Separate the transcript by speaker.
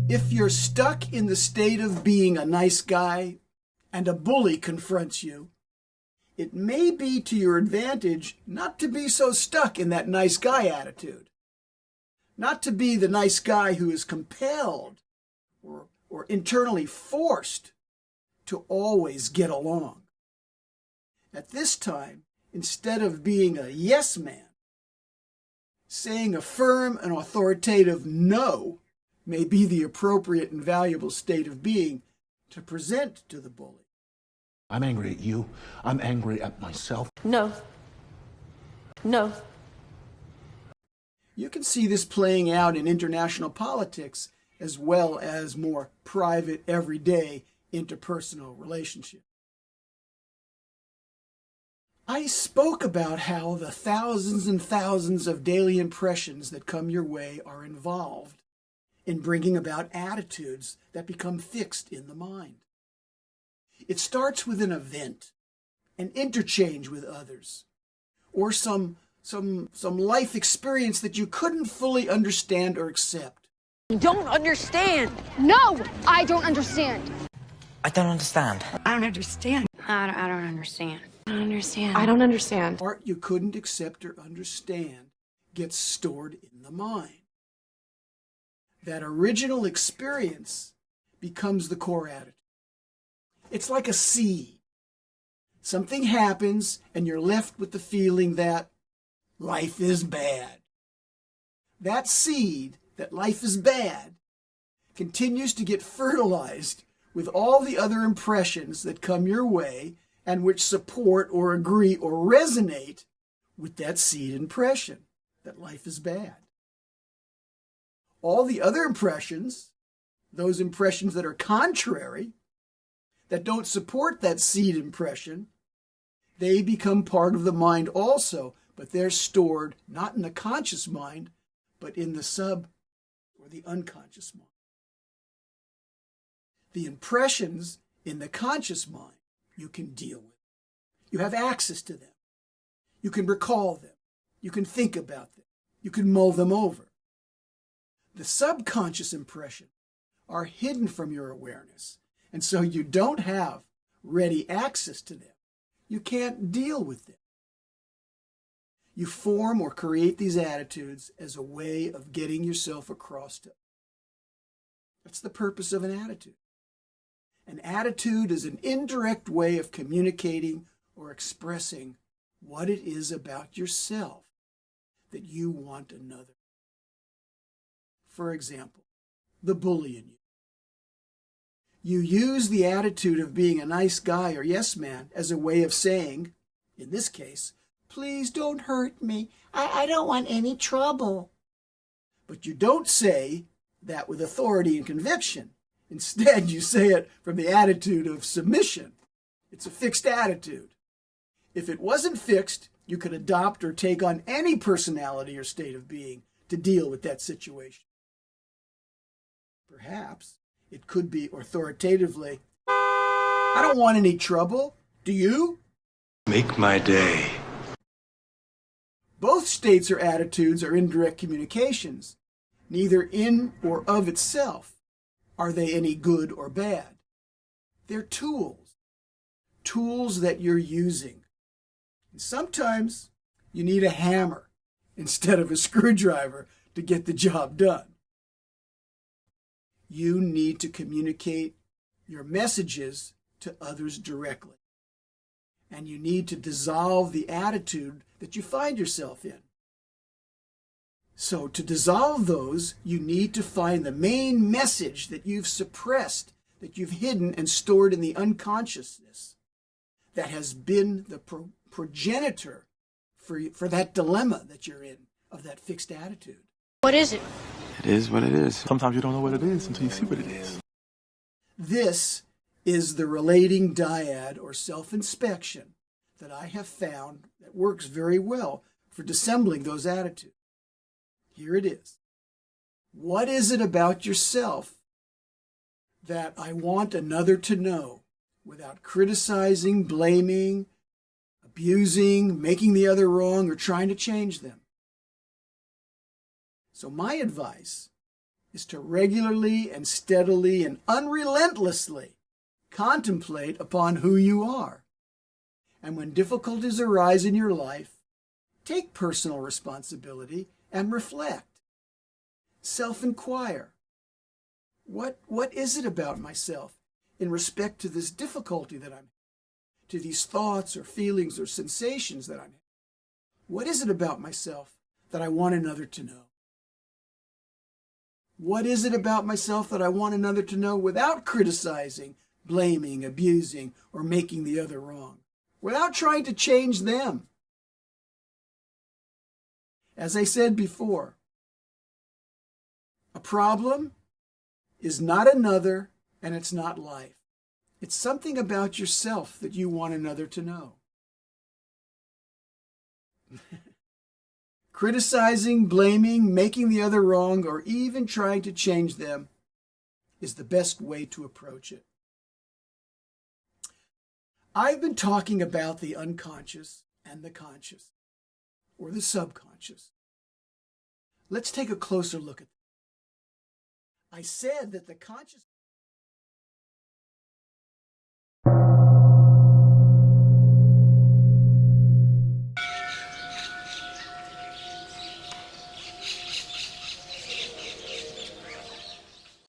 Speaker 1: If you're stuck in the state of being a nice guy and a bully confronts you, it may be to your advantage not to be so stuck in that nice guy attitude. Not to be the nice guy who is compelled or internally forced to always get along. At this time, instead of being a yes man, saying a firm and authoritative no may be the appropriate and valuable state of being to present to the bully.
Speaker 2: I'm angry at you. I'm angry at myself.
Speaker 3: No. No.
Speaker 1: You can see this playing out in international politics as well as more private, everyday, interpersonal relationships. I spoke about how the thousands and thousands of daily impressions that come your way are involved in bringing about attitudes that become fixed in the mind. It starts with an event, an interchange with others, or some life experience that you couldn't fully understand or accept.
Speaker 3: You don't understand.
Speaker 4: No, I don't understand.
Speaker 5: I don't understand.
Speaker 3: I don't understand.
Speaker 4: I don't understand. I don't understand.
Speaker 3: I don't understand.
Speaker 1: Part you couldn't accept or understand gets stored in the mind. That original experience becomes the core attitude. It's like a seed. Something happens and you're left with the feeling that life is bad. That seed, that life is bad, continues to get fertilized with all the other impressions that come your way and which support or agree or resonate with that seed impression, that life is bad. All the other impressions, those impressions that are contrary, that don't support that seed impression, they become part of the mind also, but they're stored not in the conscious mind, but in the sub or the unconscious mind. The impressions in the conscious mind you can deal with. You have access to them. You can recall them. You can think about them. You can mull them over. The subconscious impressions are hidden from your awareness, and so you don't have ready access to them. You can't deal with them. You form or create these attitudes as a way of getting yourself across to. That's the purpose of an attitude. An attitude is an indirect way of communicating or expressing what it is about yourself that you want another. For example, the bully in you. You use the attitude of being a nice guy or yes man as a way of saying, in this case, please don't hurt me. I don't want any trouble. But you don't say that with authority and conviction. Instead, you say it from the attitude of submission. It's a fixed attitude. If it wasn't fixed, you could adopt or take on any personality or state of being to deal with that situation. Perhaps it could be authoritatively, I don't want any trouble. Do you?
Speaker 6: Make my day.
Speaker 1: Both states or attitudes are indirect communications, neither in or of itself. Are they any good or bad? They're tools that you're using. And sometimes you need a hammer instead of a screwdriver to get the job done. You need to communicate your messages to others directly. And you need to dissolve the attitude that you find yourself in. So to dissolve those, you need to find the main message that you've suppressed, that you've hidden and stored in the unconsciousness that has been the progenitor for that dilemma that you're in, of that fixed attitude.
Speaker 4: What is it?
Speaker 6: It is what it is.
Speaker 2: Sometimes you don't know what it is until you see what it is.
Speaker 1: This is the relating dyad or self-inspection that I have found that works very well for dissembling those attitudes. Here it is. What is it about yourself that I want another to know without criticizing, blaming, abusing, making the other wrong, or trying to change them? So my advice is to regularly and steadily and unrelentlessly contemplate upon who you are. And when difficulties arise in your life, take personal responsibility and reflect. Self-inquire. What is it about myself in respect to this difficulty that I'm in, to these thoughts or feelings or sensations that I'm in? What is it about myself that I want another to know? What is it about myself that I want another to know without criticizing, blaming, abusing, or making the other wrong, without trying to change them? As I said before, a problem is not another, and it's not life. It's something about yourself that you want another to know. Criticizing, blaming, making the other wrong, or even trying to change them is the best way to approach it. I've been talking about the unconscious and the conscious, or the subconscious. Let's take a closer look at that. I said that the conscious